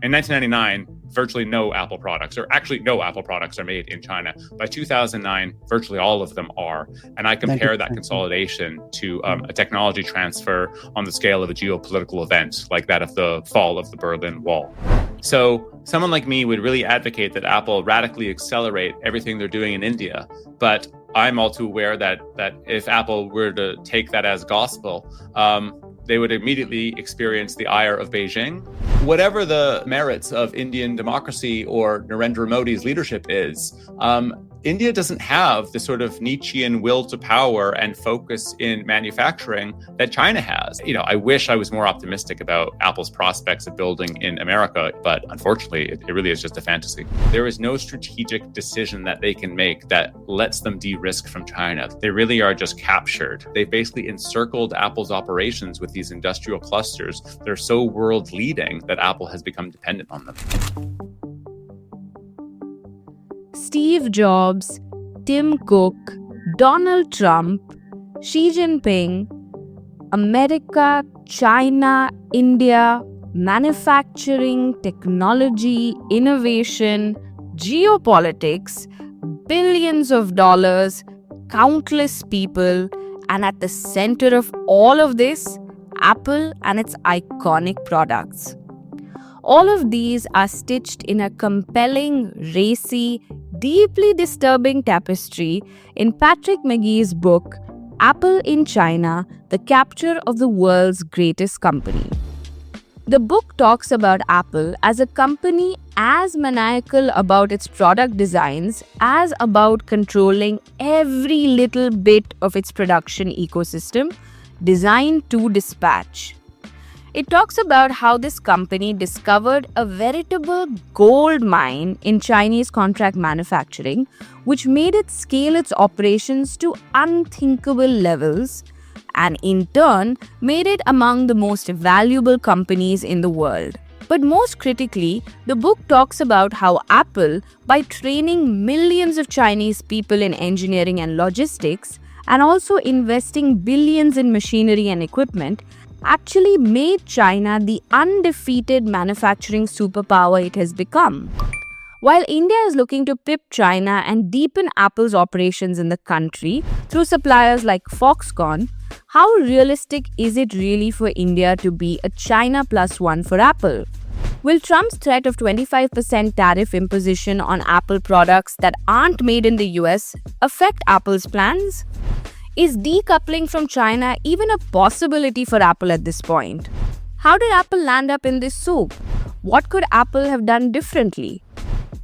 In 1999, virtually no Apple products, or actually no Apple products are made in China. By 2009, virtually all of them are. And I compare that consolidation to a technology transfer on the scale of a geopolitical event, like that of the fall of the Berlin Wall. So someone like me would really advocate that Apple radically accelerate everything they're doing in India. But I'm all too aware that if Apple were to take that as gospel, they would immediately experience the ire of Beijing. Whatever the merits of Indian democracy or Narendra Modi's leadership is, India doesn't have the sort of Nietzschean will to power and focus in manufacturing that China has. I wish I was more optimistic about Apple's prospects of building in America, but unfortunately, it really is just a fantasy. There is no strategic decision that they can make that lets them de-risk from China. They really are just captured. They've basically encircled Apple's operations with these industrial clusters. They're so world-leading that Apple has become dependent on them. Steve Jobs, Tim Cook, Donald Trump, Xi Jinping, America, China, India, manufacturing, technology, innovation, geopolitics, billions of dollars, countless people, and at the center of all of this, Apple and its iconic products. All of these are stitched in a compelling, racy, deeply disturbing tapestry in Patrick McGee's book, Apple in China, The Capture of the World's Greatest Company. The book talks about Apple as a company as maniacal about its product designs as about controlling every little bit of its production ecosystem, designed to dispatch. It talks about how this company discovered a veritable gold mine in Chinese contract manufacturing, which made it scale its operations to unthinkable levels, and in turn made it among the most valuable companies in the world. But most critically, the book talks about how Apple, by training millions of Chinese people in engineering and logistics, and also investing billions in machinery and equipment, actually made China the undefeated manufacturing superpower it has become. While India is looking to pip China and deepen Apple's operations in the country through suppliers like Foxconn, how realistic is it really for India to be a China plus one for Apple? Will Trump's threat of 25% tariff imposition on Apple products that aren't made in the US affect Apple's plans? Is decoupling from China even a possibility for Apple at this point? How did Apple land up in this soup? What could Apple have done differently?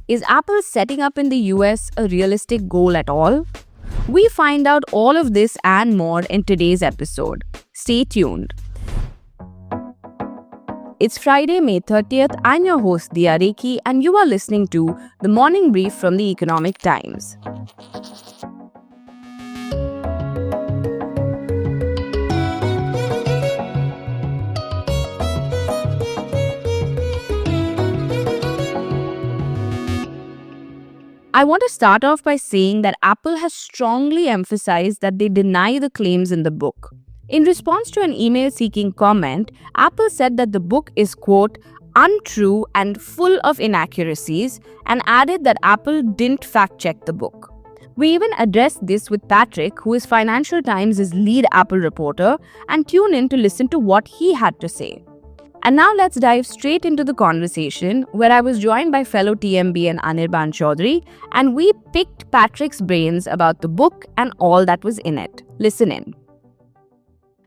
Is Apple setting up in the US a realistic goal at all? We find out all of this and more in today's episode. Stay tuned. It's Friday, May 30th. I'm your host, Diya Rekhi, and you are listening to The Morning Brief from The Economic Times. I want to start off by saying that Apple has strongly emphasized that they deny the claims in the book. In response to an email-seeking comment, Apple said that the book is, quote, untrue and full of inaccuracies, and added that Apple didn't fact-check the book. We even addressed this with Patrick, who is Financial Times' lead Apple reporter, and tune in to listen to what he had to say. And now let's dive straight into the conversation, where I was joined by fellow TMB and Anirban Chowdhury, and we picked Patrick's brains about the book and all that was in it. Listen in.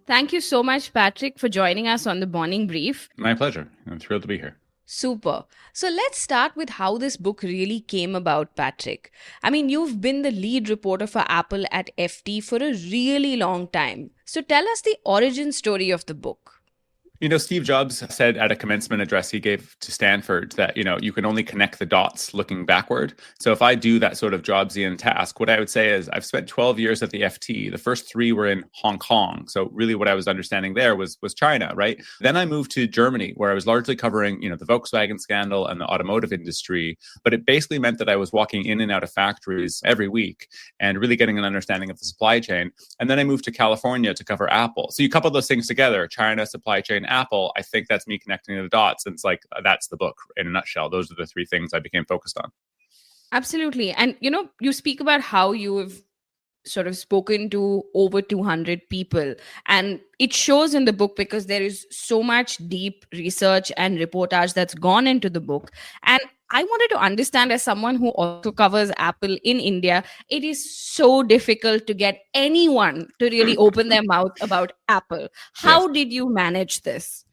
Thank you so much, Patrick, for joining us on the Morning Brief. My pleasure. I'm thrilled to be here. Super. So let's start with how this book really came about, Patrick. I mean, you've been the lead reporter for Apple at FT for a really long time. So tell us the origin story of the book. Steve Jobs said at a commencement address he gave to Stanford that, you can only connect the dots looking backward. So if I do that sort of Jobsian task, what I would say is I've spent 12 years at the FT. The first 3 were in Hong Kong. So really what I was understanding there was China, right? Then I moved to Germany, where I was largely covering, the Volkswagen scandal and the automotive industry. But it basically meant that I was walking in and out of factories every week and really getting an understanding of the supply chain. And then I moved to California to cover Apple. So you couple those things together, China, supply chain, Apple, I think that's me connecting the dots. And it's like, that's the book in a nutshell. Those are the 3 things I became focused on. Absolutely. And, you speak about how you have sort of spoken to over 200 people. And it shows in the book because there is so much deep research and reportage that's gone into the book. And I wanted to understand, as someone who also covers Apple in India, it is so difficult to get anyone to really open their mouth about Apple. How did you manage this?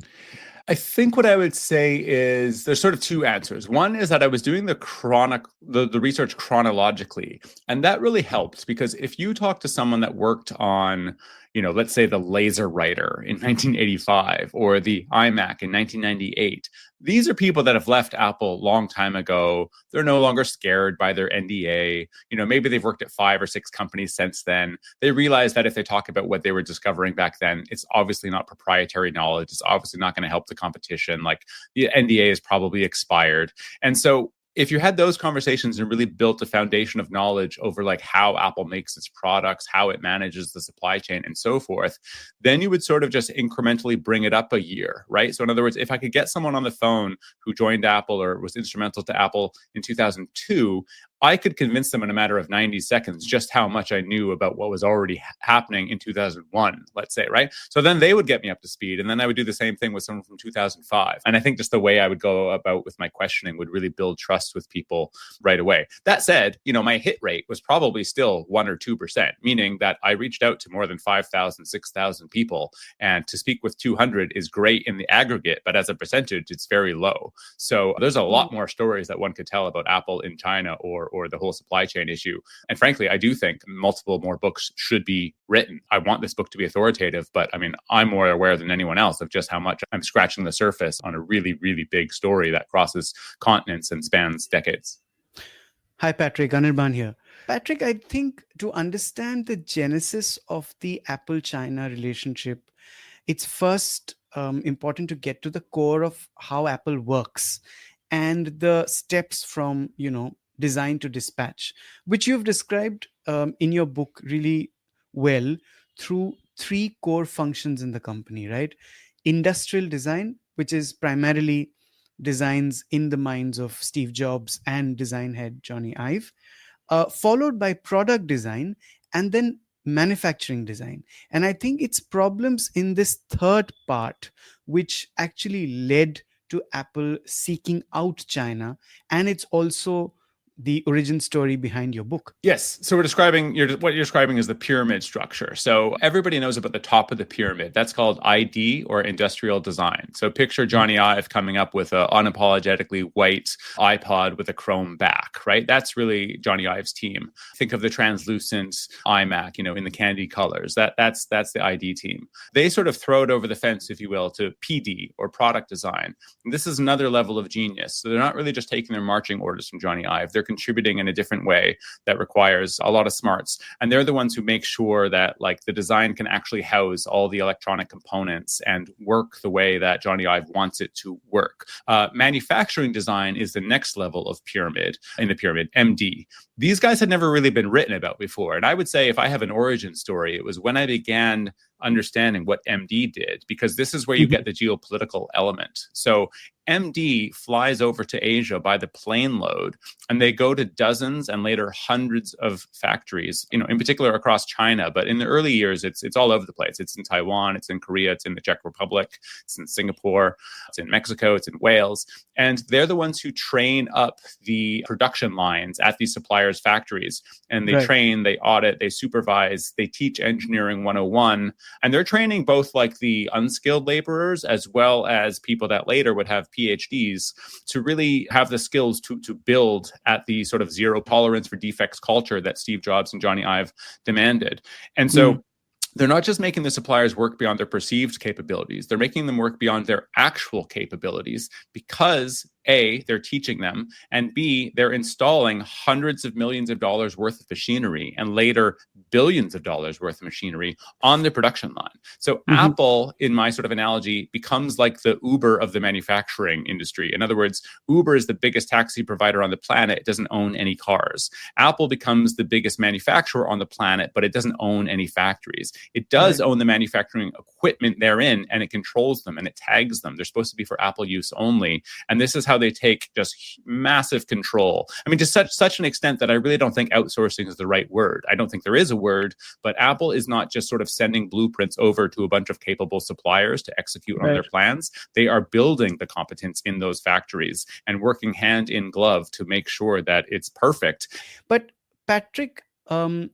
I think what I would say is there's sort of 2 answers. One is that I was doing the research chronologically, and that really helped because if you talk to someone that worked on, let's say the laser writer in 1985 or the iMac in 1998, these are people that have left Apple a long time ago. They're no longer scared by their NDA. Maybe they've worked at 5 or 6 companies since then. They realize that if they talk about what they were discovering back then, it's obviously not proprietary knowledge. It's obviously not going to help the competition. Like the NDA is probably expired. And so if you had those conversations and really built a foundation of knowledge over like how Apple makes its products, how it manages the supply chain and so forth, then you would sort of just incrementally bring it up a year, right? So in other words, if I could get someone on the phone who joined Apple or was instrumental to Apple in 2002, I could convince them in a matter of 90 seconds just how much I knew about what was already happening in 2001, let's say, right? So then they would get me up to speed. And then I would do the same thing with someone from 2005. And I think just the way I would go about with my questioning would really build trust with people right away. That said, my hit rate was probably still 1 or 2%, meaning that I reached out to more than 5,000, 6,000 people. And to speak with 200 is great in the aggregate, but as a percentage, it's very low. So there's a lot more stories that one could tell about Apple in China or the whole supply chain issue. And frankly, I do think multiple more books should be written. I want this book to be authoritative, but I'm more aware than anyone else of just how much I'm scratching the surface on a really, really big story that crosses continents and spans decades. Hi, Patrick. Anirban here. Patrick, I think to understand the genesis of the Apple-China relationship, it's first important to get to the core of how Apple works and the steps from, design to dispatch, which you've described in your book really well through 3 core functions in the company, right? Industrial design, which is primarily designs in the minds of Steve Jobs and design head Johnny Ive, followed by product design, and then manufacturing design. And I think it's problems in this 3rd part which actually led to Apple seeking out China, and it's also the origin story behind your book. Yes. So what you're describing is the pyramid structure. So everybody knows about the top of the pyramid. That's called ID, or industrial design. So picture Johnny Ive coming up with an unapologetically white iPod with a chrome back, right? That's really Johnny Ive's team. Think of the translucent iMac, in the candy colors. That's the ID team. They sort of throw it over the fence, if you will, to PD, or product design. And this is another level of genius. So they're not really just taking their marching orders from Johnny Ive. They're contributing in a different way that requires a lot of smarts. And they're the ones who make sure that the design can actually house all the electronic components and work the way that Johnny Ive wants it to work. Manufacturing design is the next level of pyramid, MD. These guys had never really been written about before. And I would say if I have an origin story, it was when I began understanding what MD did, because this is where you get the geopolitical element. So MD flies over to Asia by the plane load, and they go to dozens and later hundreds of factories, in particular across China. But in the early years, it's all over the place. It's in Taiwan, it's in Korea, it's in the Czech Republic, it's in Singapore, it's in Mexico, it's in Wales. And they're the ones who train up the production lines at these suppliers' factories. And they train, they audit, they supervise, they teach engineering 101. And they're training both the unskilled laborers as well as people that later would have PhDs to really have the skills to build at the sort of zero tolerance for defects culture that Steve Jobs and Johnny Ive demanded. And so they're not just making the suppliers work beyond their perceived capabilities, they're making them work beyond their actual capabilities because A, they're teaching them, and B, they're installing hundreds of millions of dollars worth of machinery and later billions of dollars worth of machinery on the production line. So Apple, in my sort of analogy, becomes like the Uber of the manufacturing industry. In other words, Uber is the biggest taxi provider on the planet. It doesn't own any cars. Apple becomes the biggest manufacturer on the planet, but it doesn't own any factories. It does own the manufacturing equipment therein, and it controls them and it tags them. They're supposed to be for Apple use only. And this is how they take just massive control. I mean, to such an extent that I really don't think outsourcing is the right word. I don't think there is a word, but Apple is not just sort of sending blueprints over to a bunch of capable suppliers to execute on their plans. They are building the competence in those factories and working hand in glove to make sure that it's perfect. But Patrick,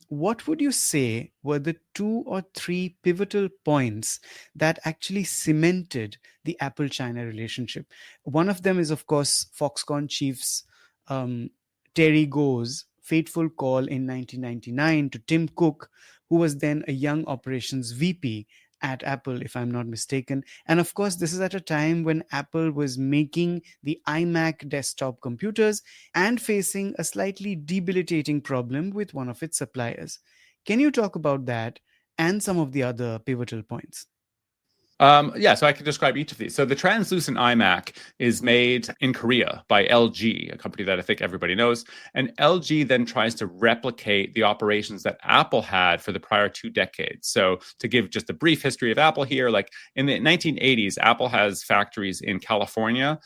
what would you say were the 2 or 3 pivotal points that actually cemented the Apple-China relationship? One of them is, of course, Foxconn chiefs Terry Go's fateful call in 1999 to Tim Cook, who was then a young operations VP at Apple, if I'm not mistaken. And of course, this is at a time when Apple was making the iMac desktop computers and facing a slightly debilitating problem with one of its suppliers. Can you talk about that and some of the other pivotal points? So I can describe each of these. So the translucent iMac is made in Korea by LG, a company that I think everybody knows. And LG then tries to replicate the operations that Apple had for the prior 2 decades. So to give just a brief history of Apple here, like in the 1980s, Apple has factories in California,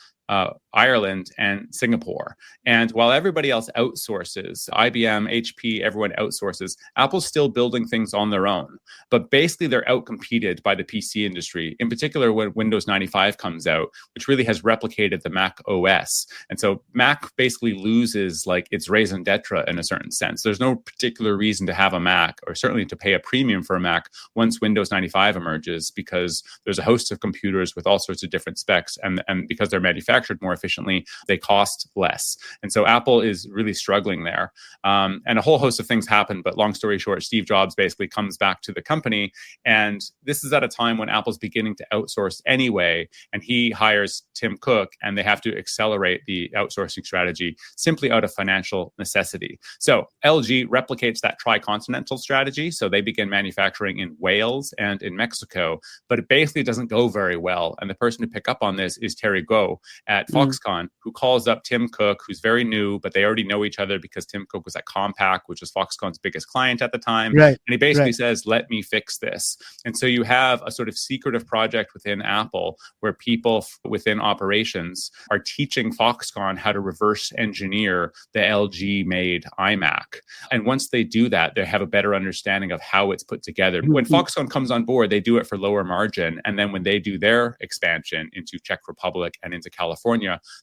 Ireland, and Singapore. And while everybody else outsources, IBM, HP, everyone outsources, Apple's still building things on their own. But basically, they're outcompeted by the PC industry, in particular when Windows 95 comes out, which really has replicated the Mac OS. And so Mac basically loses like its raison d'etre in a certain sense. There's no particular reason to have a Mac, or certainly to pay a premium for a Mac once Windows 95 emerges, because there's a host of computers with all sorts of different specs, and because they're manufactured more efficiently, they cost less. And so Apple is really struggling there. And a whole host of things happen, but long story short, Steve Jobs basically comes back to the company. And this is at a time when Apple's beginning to outsource anyway. And he hires Tim Cook, and they have to accelerate the outsourcing strategy simply out of financial necessity. So LG replicates that tri-continental strategy. So they begin manufacturing in Wales and in Mexico, but it basically doesn't go very well. And the person to pick up on this is Terry Go at Foxconn, who calls up Tim Cook, who's very new, but they already know each other because Tim Cook was at Compaq, which was Foxconn's biggest client at the time. And he basically says, let me fix this. And so you have a sort of secretive project within Apple where people within operations are teaching Foxconn how to reverse engineer the LG made iMac. And once they do that, they have a better understanding of how it's put together. When Foxconn comes on board, they do it for lower margin. And then when they do their expansion into Czech Republic and into California,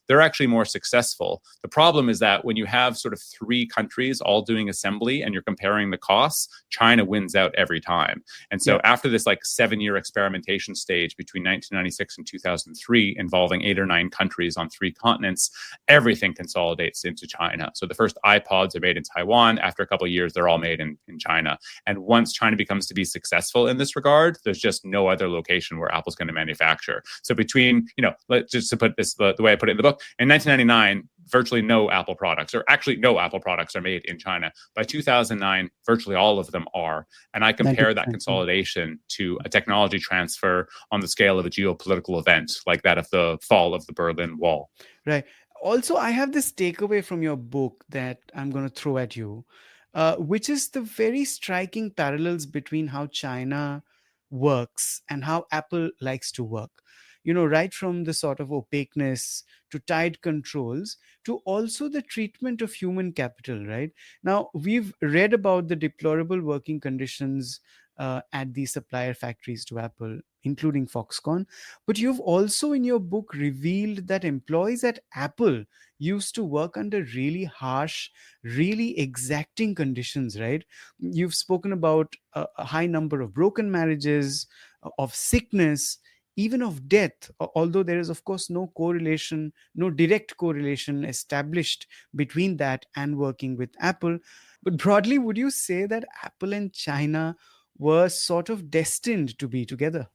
they're actually more successful. The problem is that when you have sort of 3 countries all doing assembly and you're comparing the costs, China wins out every time. And so after this like 7-year experimentation stage between 1996 and 2003, involving 8 or 9 countries on 3 continents, everything consolidates into China. So the first iPods are made in Taiwan. After a couple of years, they're all made in China. And once China becomes to be successful in this regard, there's just no other location where Apple's going to manufacture. So between, just to put this the way I put it in the book, in 1999, virtually no Apple products, or actually no Apple products, are made in China. By 2009, virtually all of them are. And I compare that consolidation to a technology transfer on the scale of a geopolitical event like that of the fall of the Berlin Wall. Right. Also, I have this takeaway from your book that I'm going to throw at you, which is the very striking parallels between how China works and how Apple likes to work. Right from the sort of opaqueness to tight controls to also the treatment of human capital, right? Now, we've read about the deplorable working conditions at the supplier factories to Apple, including Foxconn. But you've also in your book revealed that employees at Apple used to work under really harsh, really exacting conditions, right? You've spoken about a high number of broken marriages, of sickness, even of death, although there is, of course, no direct correlation established between that and working with Apple. But broadly, would you say that Apple and China were sort of destined to be together.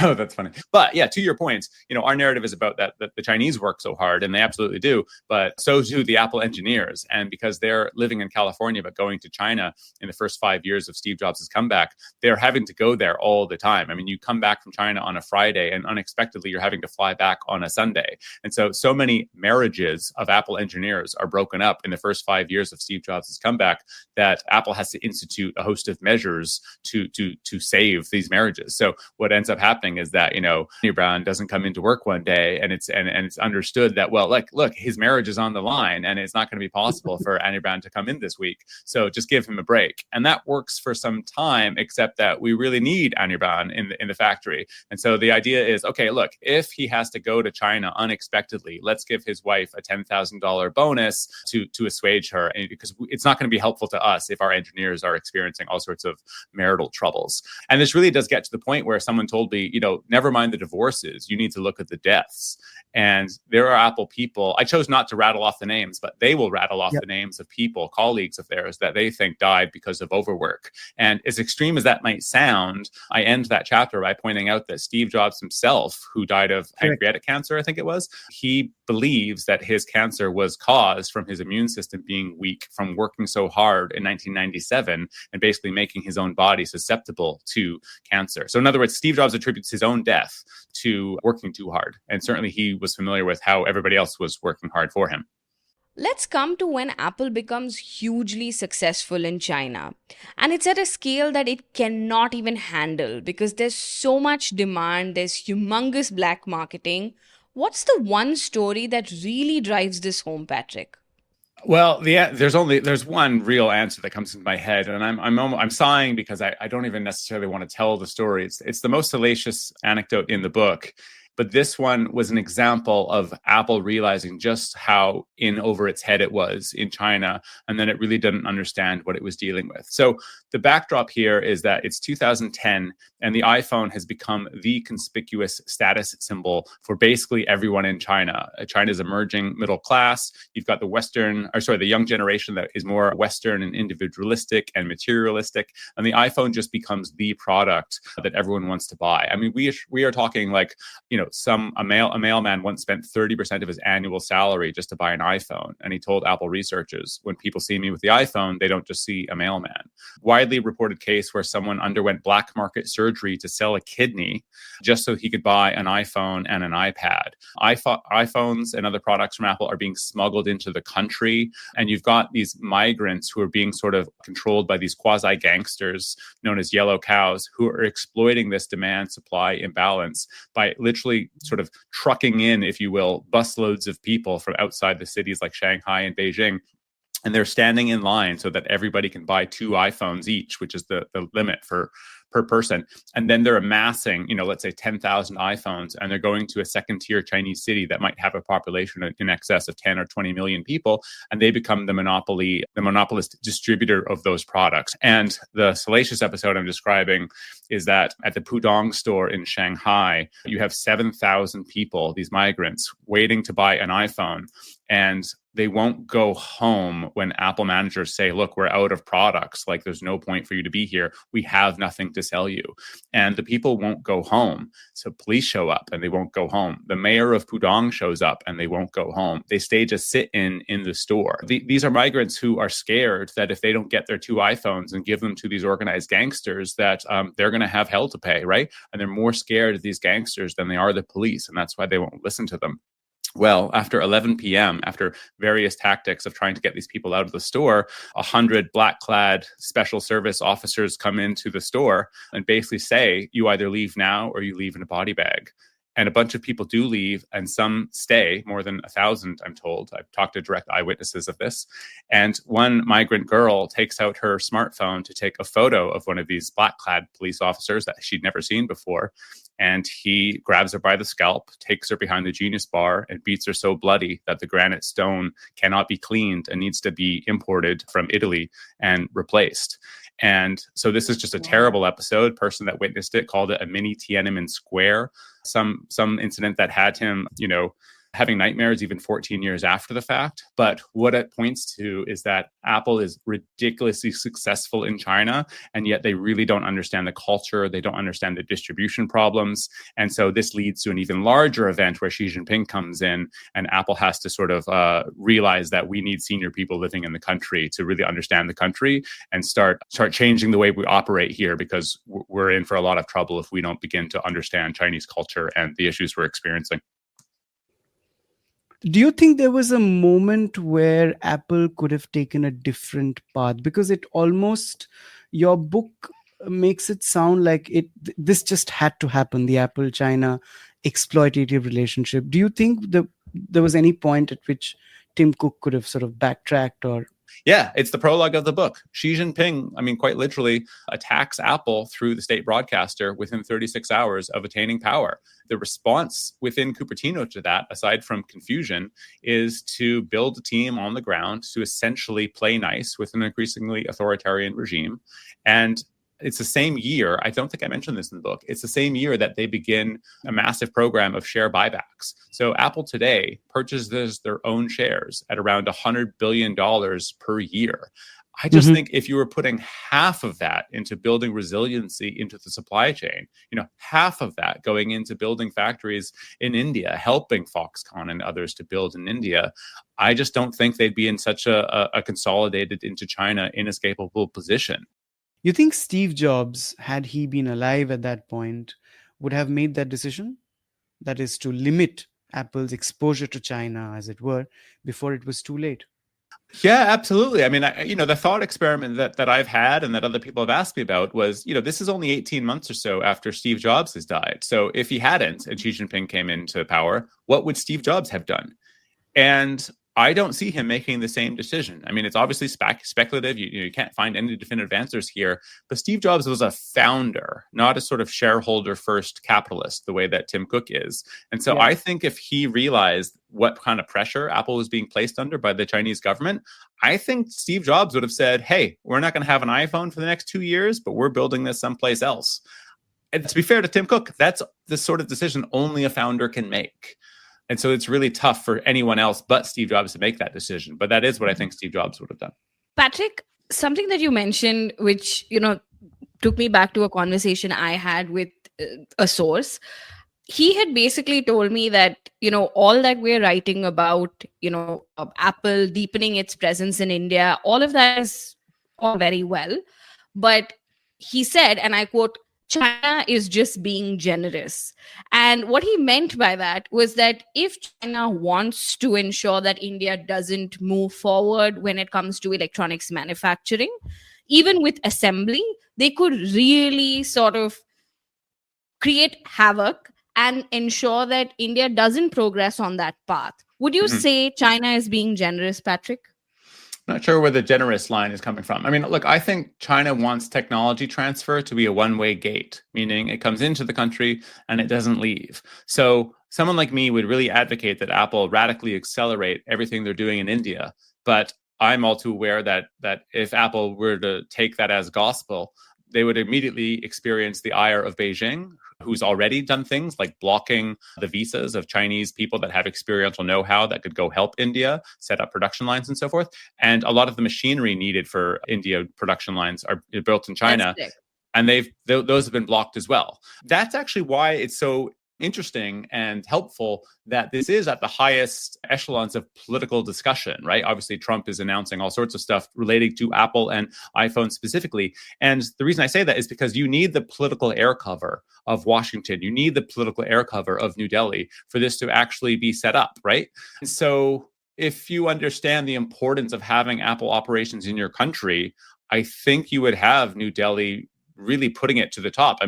Oh, that's funny. But yeah, to your point, our narrative is about that the Chinese work so hard, and they absolutely do, but so do the Apple engineers. And because they're living in California but going to China in the first 5 years of Steve Jobs' comeback, they're having to go there all the time. I mean, you come back from China on a Friday, and unexpectedly you're having to fly back on a Sunday. And so many marriages of Apple engineers are broken up in the first 5 years of Steve Jobs' comeback that Apple has to institute a host of measures to save these marriages. So what ends up happening is that Anirban doesn't come into work one day, and it's understood that, well, look, his marriage is on the line, and it's not going to be possible for Anirban to come in this week, so just give him a break. And that works for some time, except that we really need Anirban in the factory. And so the idea is, okay, look, if he has to go to China unexpectedly, let's give his wife a $10,000 bonus to assuage her, because it's not going to be helpful to us if our engineers are experiencing all sorts of marital troubles. And this really does get to the point where someone told me, never mind the divorces, you need to look at the deaths. And there are Apple people, I chose not to rattle off the names, but they will rattle off the names of people, colleagues of theirs, that they think died because of overwork. And as extreme as that might sound, I end that chapter by pointing out that Steve Jobs himself, who died of pancreatic cancer, I think it was, he believes that his cancer was caused from his immune system being weak from working so hard in 1997 and basically making his own body susceptible to cancer. So in other words, Steve Jobs attributes his own death to working too hard. And certainly he was familiar with how everybody else was working hard for him. Let's come to when Apple becomes hugely successful in China. And it's at a scale that it cannot even handle because there's so much demand, there's humongous black marketing. What's the one story that really drives this home, Patrick? Well, there's one real answer that comes into my head, and I'm sighing because I don't even necessarily want to tell the story. It's the most salacious anecdote in the book. But this one was an example of Apple realizing just how in over its head it was in China, and then it really didn't understand what it was dealing with. So the backdrop here is that it's 2010, and the iPhone has become the conspicuous status symbol for basically everyone in China. China's emerging middle class. You've got the young generation that is more Western and individualistic and materialistic, and the iPhone just becomes the product that everyone wants to buy. I mean, we are talking like, a mailman once spent 30% of his annual salary just to buy an iPhone. And he told Apple researchers, when people see me with the iPhone, they don't just see a mailman. Widely reported case where someone underwent black market surgery to sell a kidney just so he could buy an iPhone and an iPad. iPhones and other products from Apple are being smuggled into the country. And you've got these migrants who are being sort of controlled by these quasi-gangsters known as yellow cows, who are exploiting this demand-supply imbalance by literally sort of trucking in, if you will, busloads of people from outside the cities like Shanghai and Beijing. And they're standing in line so that everybody can buy 2 iPhones each, which is the limit per person. And then they're amassing, let's say 10,000 iPhones, and they're going to a second-tier Chinese city that might have a population in excess of 10 or 20 million people, and they become the monopolist distributor of those products. And the salacious episode I'm describing is that at the Pudong store in Shanghai, you have 7,000 people, these migrants, waiting to buy an iPhone, and they won't go home when Apple managers say, look, we're out of products. Like, there's no point for you to be here. We have nothing to sell you. And the people won't go home. So police show up and they won't go home. The mayor of Pudong shows up and they won't go home. They stage a sit-in in the store. These are migrants who are scared that if they don't get their 2 iPhones and give them to these organized gangsters, that they're going to have hell to pay, right? And they're more scared of these gangsters than they are the police. And that's why they won't listen to them. Well, after 11 p.m., after various tactics of trying to get these people out of the store, 100 black-clad special service officers come into the store and basically say, you either leave now or you leave in a body bag. And a bunch of people do leave, and some stay, more than 1,000, I'm told. I've talked to direct eyewitnesses of this. And one migrant girl takes out her smartphone to take a photo of one of these black-clad police officers that she'd never seen before. And he grabs her by the scalp, takes her behind the Genius Bar, and beats her so bloody that the granite stone cannot be cleaned and needs to be imported from Italy and replaced. And so this is just a terrible episode. Person that witnessed it called it a mini Tiananmen Square. Some incident that had him, having nightmares even 14 years after the fact. But what it points to is that Apple is ridiculously successful in China, and yet they really don't understand the culture. They don't understand the distribution problems. And so this leads to an even larger event where Xi Jinping comes in, and Apple has to sort of realize that we need senior people living in the country to really understand the country and start changing the way we operate here, because we're in for a lot of trouble if we don't begin to understand Chinese culture and the issues we're experiencing. Do you think there was a moment where Apple could have taken a different path? Because it almost, your book makes it sound like this just had to happen, the Apple-China exploitative relationship. Do you think there was any point at which Tim Cook could have sort of backtracked or... Yeah, it's the prologue of the book. Xi Jinping, quite literally, attacks Apple through the state broadcaster within 36 hours of attaining power. The response within Cupertino to that, aside from confusion, is to build a team on the ground to essentially play nice with an increasingly authoritarian regime. And it's the same year, I don't think I mentioned this in the book, it's the same year that they begin a massive program of share buybacks. So Apple today purchases their own shares at around $100 billion per year. I just think if you were putting half of that into building resiliency into the supply chain, half of that going into building factories in India, helping Foxconn and others to build in India, I just don't think they'd be in such a consolidated into China inescapable position. You think Steve Jobs, had he been alive at that point, would have made that decision? That is, to limit Apple's exposure to China, as it were, before it was too late? Yeah, absolutely. The thought experiment that I've had and that other people have asked me about was, this is only 18 months or so after Steve Jobs has died. So if he hadn't and Xi Jinping came into power, what would Steve Jobs have done? And I don't see him making the same decision. It's obviously speculative. You can't find any definitive answers here. But Steve Jobs was a founder, not a sort of shareholder-first capitalist, the way that Tim Cook is. And so I think if he realized what kind of pressure Apple was being placed under by the Chinese government, I think Steve Jobs would have said, hey, we're not going to have an iPhone for the next 2 years, but we're building this someplace else. And to be fair to Tim Cook, that's the sort of decision only a founder can make. And so it's really tough for anyone else but Steve Jobs to make that decision. But that is what I think Steve Jobs would have done. Patrick, something that you mentioned, which, took me back to a conversation I had with a source. He had basically told me that, all that we're writing about, Apple deepening its presence in India, all of that is all very well. But he said, and I quote, China is just being generous. And what he meant by that was that if China wants to ensure that India doesn't move forward when it comes to electronics manufacturing, even with assembly, they could really sort of create havoc and ensure that India doesn't progress on that path. Would you say China is being generous, Patrick? Not sure where the generous line is coming from. Look, I think China wants technology transfer to be a one-way gate, meaning it comes into the country and it doesn't leave. So someone like me would really advocate that Apple radically accelerate everything they're doing in India. But I'm all too aware that if Apple were to take that as gospel, they would immediately experience the ire of Beijing, who's already done things like blocking the visas of Chinese people that have experiential know-how that could go help India set up production lines and so forth. And a lot of the machinery needed for India production lines are built in China. And those have been blocked as well. That's actually why it's so interesting and helpful that this is at the highest echelons of political discussion, right? Obviously, Trump is announcing all sorts of stuff relating to Apple and iPhone specifically. And the reason I say that is because you need the political air cover of Washington. You need the political air cover of New Delhi for this to actually be set up, right? And so if you understand the importance of having Apple operations in your country, I think you would have New Delhi really putting it to the top.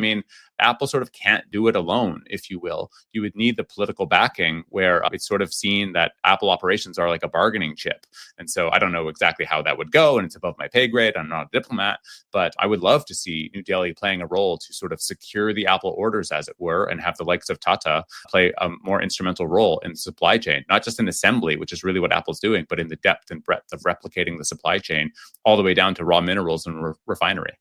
Apple sort of can't do it alone, if you will. You would need the political backing where it's sort of seen that Apple operations are like a bargaining chip. And so I don't know exactly how that would go, and it's above my pay grade. I'm not a diplomat, but I would love to see New Delhi playing a role to sort of secure the Apple orders, as it were, and have the likes of Tata play a more instrumental role in the supply chain, not just in assembly, which is really what Apple's doing, but in the depth and breadth of replicating the supply chain all the way down to raw minerals and refinery.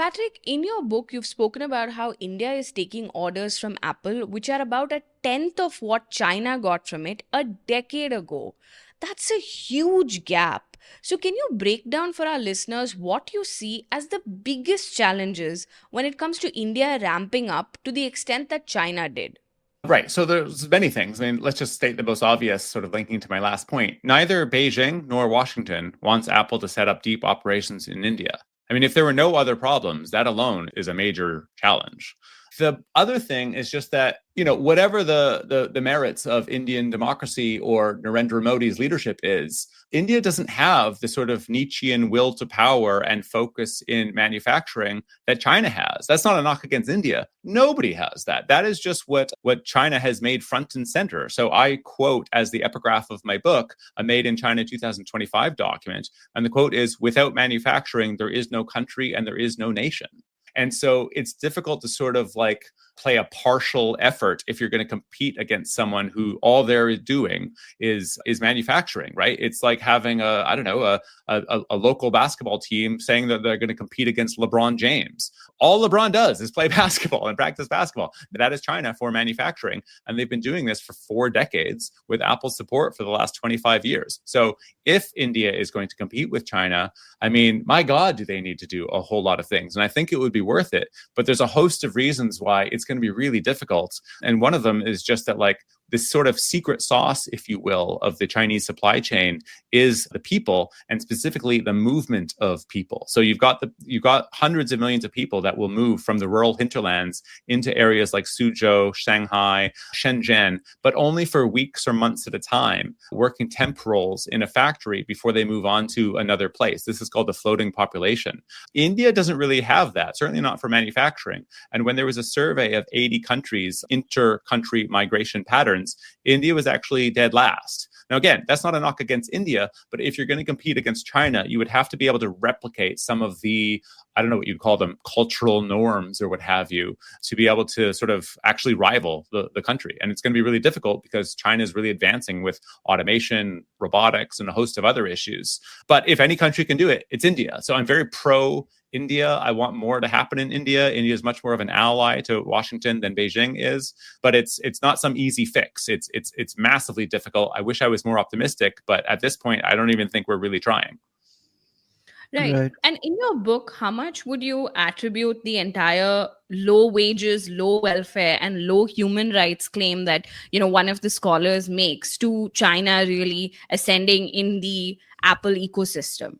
Patrick, in your book, you've spoken about how India is taking orders from Apple, which are about a tenth of what China got from it a decade ago. That's a huge gap. So, can you break down for our listeners what you see as the biggest challenges when it comes to India ramping up to the extent that China did? Right. So there's many things. I mean, let's just state the most obvious, sort of linking to my last point. Neither Beijing nor Washington wants Apple to set up deep operations in India. I mean, if there were no other problems, that alone is a major challenge. The other thing is just that, whatever the merits of Indian democracy or Narendra Modi's leadership is, India doesn't have the sort of Nietzschean will to power and focus in manufacturing that China has. That's not a knock against India. Nobody has that. That is just what China has made front and center. So I quote as the epigraph of my book, a Made in China 2025 document. And the quote is, without manufacturing, there is no country and there is no nation. And so it's difficult to sort of like play a partial effort if you're going to compete against someone who all they're doing is manufacturing, right? It's like having a local basketball team saying that they're going to compete against LeBron James. All LeBron does is play basketball and practice basketball. That is China for manufacturing. And they've been doing this for 4 decades with Apple's support for the last 25 years. So if India is going to compete with China, I mean, my God, do they need to do a whole lot of things? And I think it would be worth it. But there's a host of reasons why it's going to be really difficult. And one of them is just that, like, this sort of secret sauce, if you will, of the Chinese supply chain is the people, and specifically the movement of people. So you've got hundreds of millions of people that will move from the rural hinterlands into areas like Suzhou, Shanghai, Shenzhen, but only for weeks or months at a time, working temp roles in a factory before they move on to another place. This is called the floating population. India doesn't really have that, certainly not for manufacturing. And when there was a survey of 80 countries, inter-country migration patterns, India was actually dead last. Now, again, that's not a knock against India, but if you're going to compete against China, you would have to be able to replicate some of the, I don't know what you'd call them, cultural norms or what have you, to be able to sort of actually rival the country. And it's going to be really difficult because China is really advancing with automation, robotics, and a host of other issues. But if any country can do it, it's India. So I'm very pro India. I want more to happen in India. India is much more of an ally to Washington than Beijing is, but it's not some easy fix. It's massively difficult. I wish I was more optimistic, but at this point, I don't even think we're really trying. Right. And in your book, how much would you attribute the entire low wages, low welfare, and low human rights claim that, one of the scholars makes to China really ascending in the Apple ecosystem?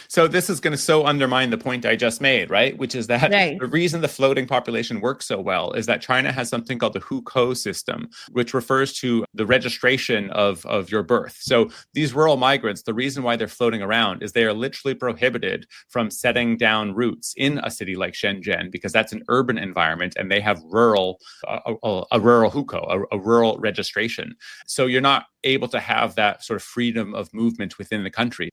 So this is going to so undermine the point I just made, right? Which is that the reason the floating population works so well is that China has something called the hukou system, which refers to the registration of your birth. So these rural migrants, the reason why they're floating around is they are literally prohibited from setting down roots in a city like Shenzhen, because that's an urban environment and they have a rural hukou, a rural registration. So you're not able to have that sort of freedom of movement within the country.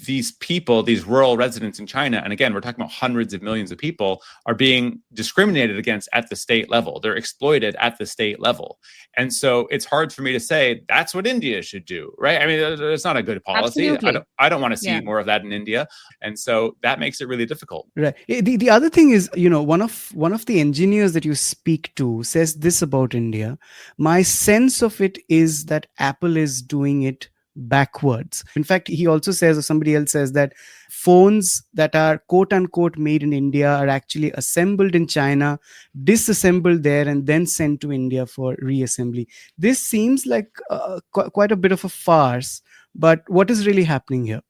These people, these rural residents in China, and again, we're talking about hundreds of millions of people, are being discriminated against at the state level. They're exploited at the state level. And so it's hard for me to say that's what India should do, right? I mean, it's not a good policy. Absolutely. I don't want to see more of that in India. And so that makes it really difficult. Right. The other thing is, one of the engineers that you speak to says this about India. My sense of it is that Apple is doing it backwards. In fact, he also says, or somebody else says, that phones that are quote unquote made in India are actually assembled in China, disassembled there, and then sent to India for reassembly. This seems like quite a bit of a farce, but what is really happening here?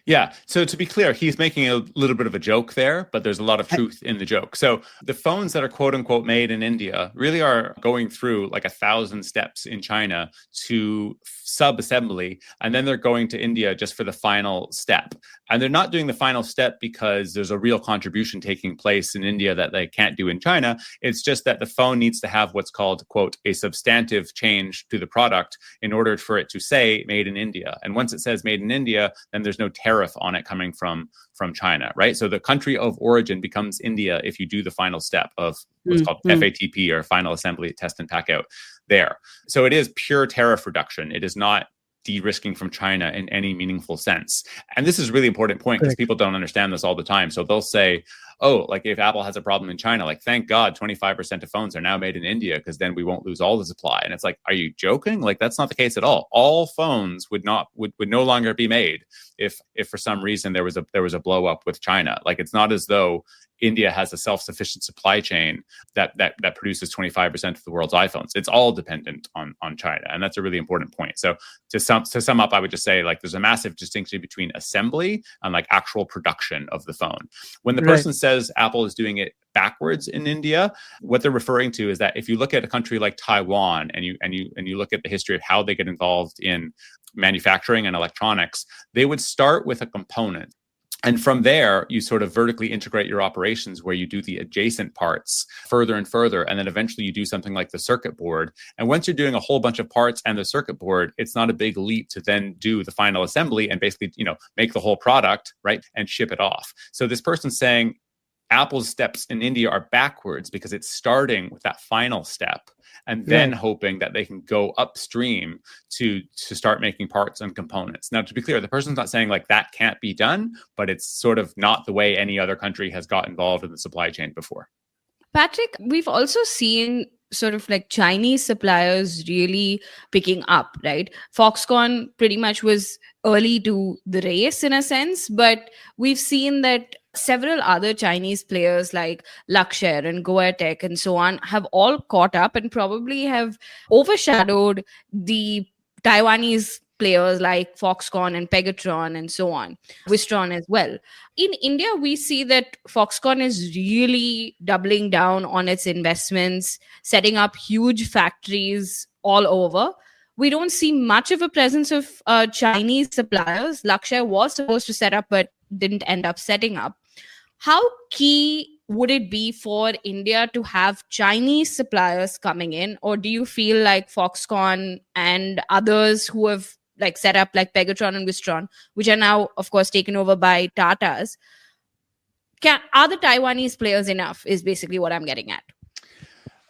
Yeah. So to be clear, he's making a little bit of a joke there, but there's a lot of truth in the joke. So the phones that are quote unquote made in India really are going through like 1,000 steps in China to sub-assembly, and then they're going to India just for the final step. And they're not doing the final step because there's a real contribution taking place in India that they can't do in China. It's just that the phone needs to have what's called, quote, a substantive change to the product in order for it to say made in India. And once it says made in India, then there's no tariff on it coming from China, right? So the country of origin becomes India if you do the final step of what's called FATP, or final assembly, test and pack out there. So it is pure tariff reduction. It is not de-risking from China in any meaningful sense. And this is a really important point because people don't understand this all the time. So they'll say, oh, like if Apple has a problem in China, like thank God 25% of phones are now made in India because then we won't lose all the supply. And it's like, are you joking? Like that's not the case at all. All phones would no longer be made if for some reason there was a blow up with China. Like it's not as though India has a self-sufficient supply chain that produces 25% of the world's iPhones. It's all dependent on China, and that's a really important point. So to sum up, I would just say like there's a massive distinction between assembly and like actual production of the phone. When the person says Apple is doing it backwards in India, what they're referring to is that if you look at a country like Taiwan and you look at the history of how they get involved in manufacturing and electronics, they would start with a component. And from there, you sort of vertically integrate your operations where you do the adjacent parts further and further. And then eventually you do something like the circuit board. And once you're doing a whole bunch of parts and the circuit board, it's not a big leap to then do the final assembly and basically, make the whole product, right, and ship it off. So this person's saying Apple's steps in India are backwards because it's starting with that final step and then hoping that they can go upstream to start making parts and components. Now, to be clear, the person's not saying like that can't be done, but it's sort of not the way any other country has got involved in the supply chain before. Patrick, we've also seen sort of like Chinese suppliers really picking up, right? Foxconn pretty much was early to the race in a sense, but we've seen that several other Chinese players like Luxshare and Goatech and so on have all caught up and probably have overshadowed the Taiwanese players like Foxconn and Pegatron and so on, Wistron as well. In India, we see that Foxconn is really doubling down on its investments, setting up huge factories all over. We don't see much of a presence of Chinese suppliers. Luxshare was supposed to set up, but didn't end up setting up. How key would it be for India to have Chinese suppliers coming in? Or do you feel like Foxconn and others who have like set up like Pegatron and Wistron, which are now, of course, taken over by Tatas, are the Taiwanese players enough is basically what I'm getting at.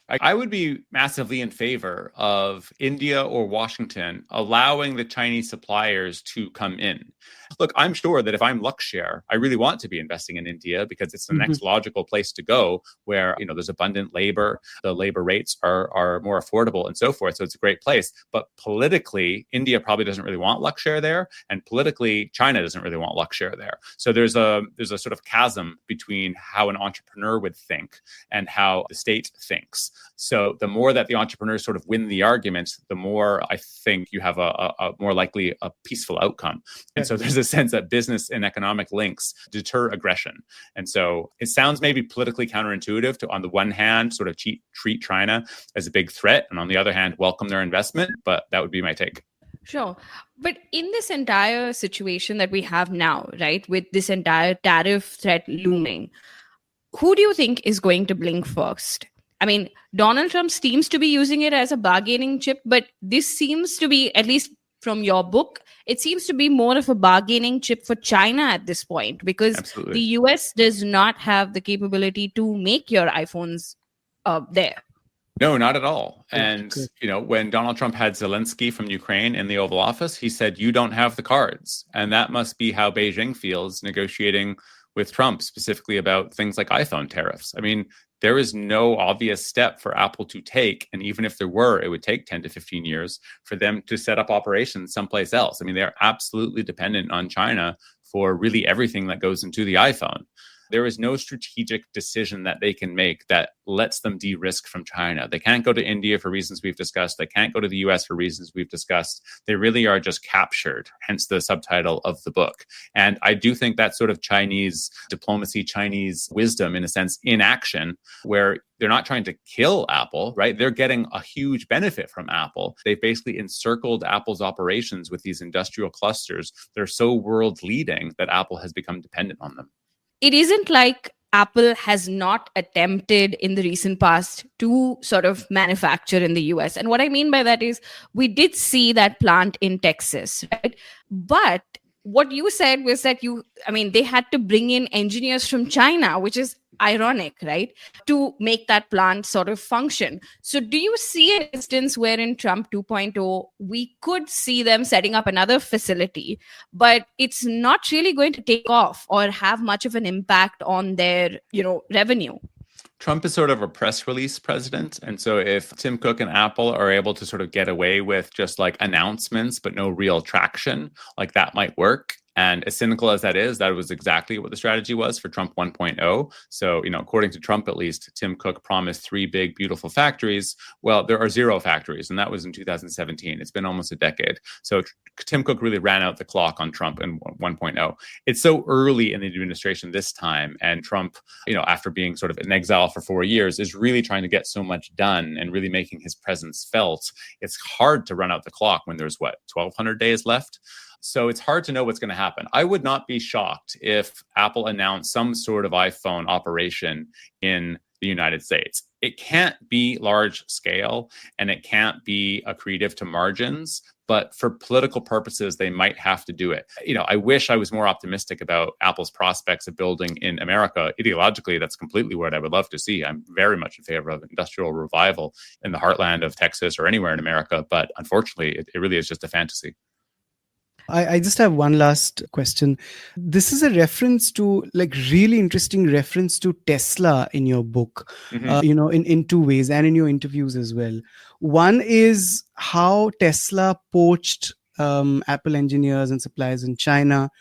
I would be massively in favor of India or Washington allowing the Chinese suppliers to come in. Look, I'm sure that if I'm Luxshare, I really want to be investing in India because it's the next logical place to go where, there's abundant labor, the labor rates are more affordable and so forth. So it's a great place. But politically, India probably doesn't really want Luxshare there. And politically, China doesn't really want Luxshare there. So there's a sort of chasm between how an entrepreneur would think and how the state thinks. So the more that the entrepreneurs sort of win the arguments, the more I think you have a more likely a peaceful outcome. And so there's a sense that business and economic links deter aggression. And so it sounds maybe politically counterintuitive to, on the one hand, sort of treat China as a big threat, and on the other hand, welcome their investment. But that would be my take. Sure. But in this entire situation that we have now, right, with this entire tariff threat looming, who do you think is going to blink first? I mean, Donald Trump seems to be using it as a bargaining chip, but this seems to be, at least from your book, it seems to be more of a bargaining chip for China at this point because the US does not have the capability to make your iPhones there. No, not at all. And, when Donald Trump had Zelensky from Ukraine in the Oval Office, he said, you don't have the cards. And that must be how Beijing feels negotiating with Trump, specifically about things like iPhone tariffs. I mean, there is no obvious step for Apple to take. And even if there were, it would take 10 to 15 years for them to set up operations someplace else. I mean, they're absolutely dependent on China for really everything that goes into the iPhone. There is no strategic decision that they can make that lets them de-risk from China. They can't go to India for reasons we've discussed. They can't go to the US for reasons we've discussed. They really are just captured, hence the subtitle of the book. And I do think that sort of Chinese diplomacy, Chinese wisdom, in a sense, in action, where they're not trying to kill Apple, right? They're getting a huge benefit from Apple. They've basically encircled Apple's operations with these industrial clusters. They're so world leading that Apple has become dependent on them. It isn't like Apple has not attempted in the recent past to sort of manufacture in the US. And what I mean by that is we did see that plant in Texas, right? But what you said was that they had to bring in engineers from China, which is ironic, right? To make that plant sort of function. So do you see an instance where in Trump 2.0, we could see them setting up another facility, but it's not really going to take off or have much of an impact on their, revenue? Trump is sort of a press release president. And so if Tim Cook and Apple are able to sort of get away with just like announcements, but no real traction, like that might work. And as cynical as that is, that was exactly what the strategy was for Trump 1.0. So, according to Trump, at least, Tim Cook promised 3 big, beautiful factories. Well, there are 0 factories, and that was in 2017. It's been almost a decade. So Tim Cook really ran out the clock on Trump in 1.0. It's so early in the administration this time, and Trump, after being sort of in exile for 4 years, is really trying to get so much done and really making his presence felt. It's hard to run out the clock when there's 1,200 days left. So it's hard to know what's going to happen. I would not be shocked if Apple announced some sort of iPhone operation in the United States. It can't be large scale and it can't be accretive to margins, but for political purposes, they might have to do it. I wish I was more optimistic about Apple's prospects of building in America. Ideologically, that's completely what I would love to see. I'm very much in favor of industrial revival in the heartland of Texas or anywhere in America. But unfortunately, it really is just a fantasy. I just have one last question. This is a reference to, really interesting reference to Tesla in your book, in 2 ways, and in your interviews as well. One is how Tesla poached Apple engineers and suppliers in China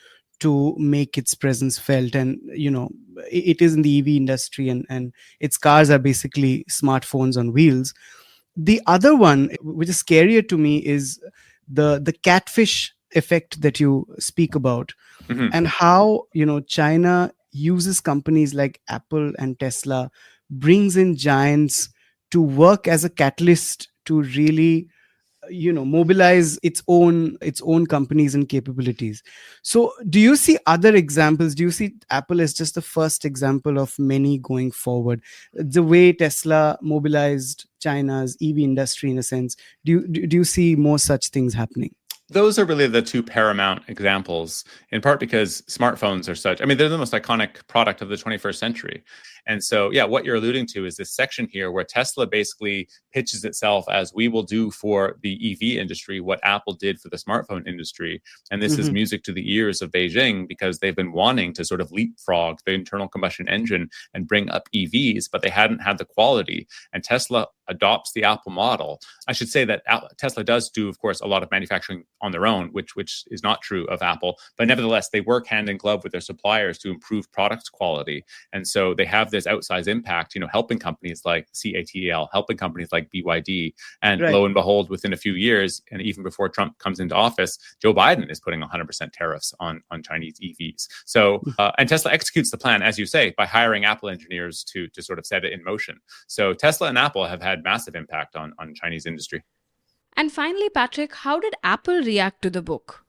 to make its presence felt. And, it is in the EV industry and its cars are basically smartphones on wheels. The other one, which is scarier to me, is the catfish effect that you speak about, and how China uses companies like Apple and Tesla, brings in giants to work as a catalyst to really mobilize its own companies and capabilities. So do you see other examples? Do you see Apple as just the first example of many going forward, the way Tesla mobilized China's EV industry in a sense? Do you see more such things happening? Those are really the 2 paramount examples, in part because smartphones are they're the most iconic product of the 21st century. And so, what you're alluding to is this section here where Tesla basically pitches itself as, we will do for the EV industry what Apple did for the smartphone industry. And this is music to the ears of Beijing, because they've been wanting to sort of leapfrog the internal combustion engine and bring up EVs, but they hadn't had the quality. And Tesla adopts the Apple model. I should say that Tesla does do, of course, a lot of manufacturing on their own, which is not true of Apple. But nevertheless, they work hand in glove with their suppliers to improve product quality. And so they have this outsized impact, helping companies like CATL, helping companies like BYD. And lo and behold, within a few years, and even before Trump comes into office, Joe Biden is putting 100% tariffs on Chinese EVs. So, and Tesla executes the plan, as you say, by hiring Apple engineers to sort of set it in motion. So Tesla and Apple have had massive impact on Chinese industry. And finally, Patrick, how did Apple react to the book?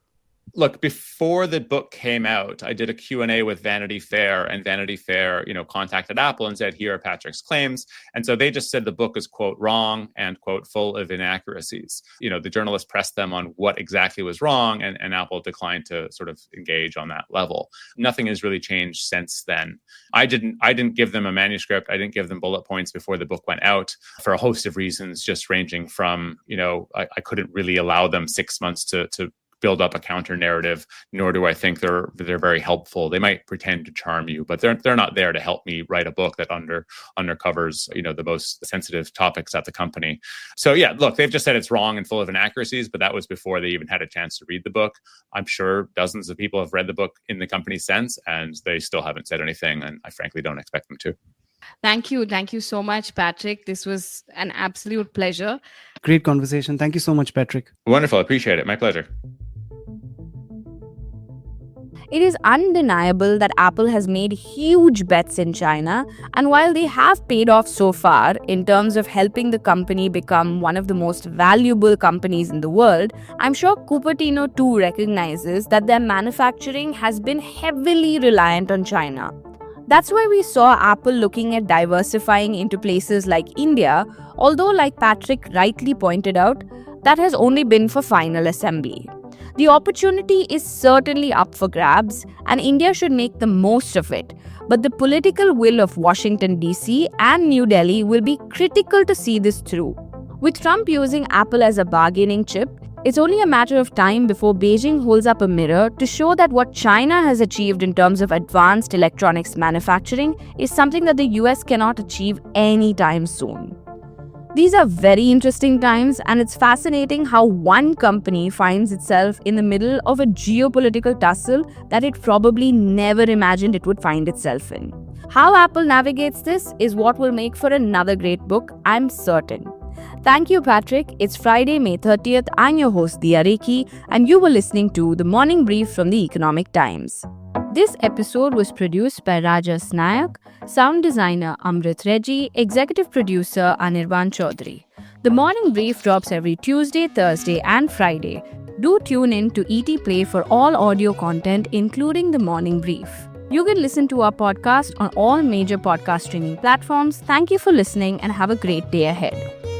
Look, before the book came out, I did a Q&A with Vanity Fair, and Vanity Fair, contacted Apple and said, here are Patrick's claims. And so they just said the book is, quote, wrong and, quote, full of inaccuracies. The journalist pressed them on what exactly was wrong, and Apple declined to sort of engage on that level. Nothing has really changed since then. I didn't give them a manuscript. I didn't give them bullet points before the book went out for a host of reasons, just ranging from, I couldn't really allow them 6 months to build up a counter narrative, nor do I think they're very helpful. They might pretend to charm you, but they're not there to help me write a book that undercovers the most sensitive topics at the company. So look, they've just said it's wrong and full of inaccuracies, but that was before they even had a chance to read the book. I'm sure dozens of people have read the book in the company since, and they still haven't said anything, and I frankly don't expect them to. Thank you so much, Patrick. This was an absolute pleasure. Great conversation. Thank you so much, Patrick. Wonderful. Appreciate it. My pleasure. It is undeniable that Apple has made huge bets in China, and while they have paid off so far in terms of helping the company become one of the most valuable companies in the world, I'm sure Cupertino too recognizes that their manufacturing has been heavily reliant on China. That's why we saw Apple looking at diversifying into places like India, although like Patrick rightly pointed out, that has only been for final assembly. The opportunity is certainly up for grabs, and India should make the most of it. But the political will of Washington, D.C. and New Delhi will be critical to see this through. With Trump using Apple as a bargaining chip, it's only a matter of time before Beijing holds up a mirror to show that what China has achieved in terms of advanced electronics manufacturing is something that the US cannot achieve anytime soon. These are very interesting times, and it's fascinating how one company finds itself in the middle of a geopolitical tussle that it probably never imagined it would find itself in. How Apple navigates this is what will make for another great book, I'm certain. Thank you, Patrick. It's Friday, May 30th. I'm your host, Diya Rekhi, and you were listening to The Morning Brief from The Economic Times. This episode was produced by Rajas Nayak, sound designer Amrit Reggie, executive producer Anirban Chowdhury. The Morning Brief drops every Tuesday, Thursday, and Friday. Do tune in to ET Play for all audio content, including The Morning Brief. You can listen to our podcast on all major podcast streaming platforms. Thank you for listening and have a great day ahead.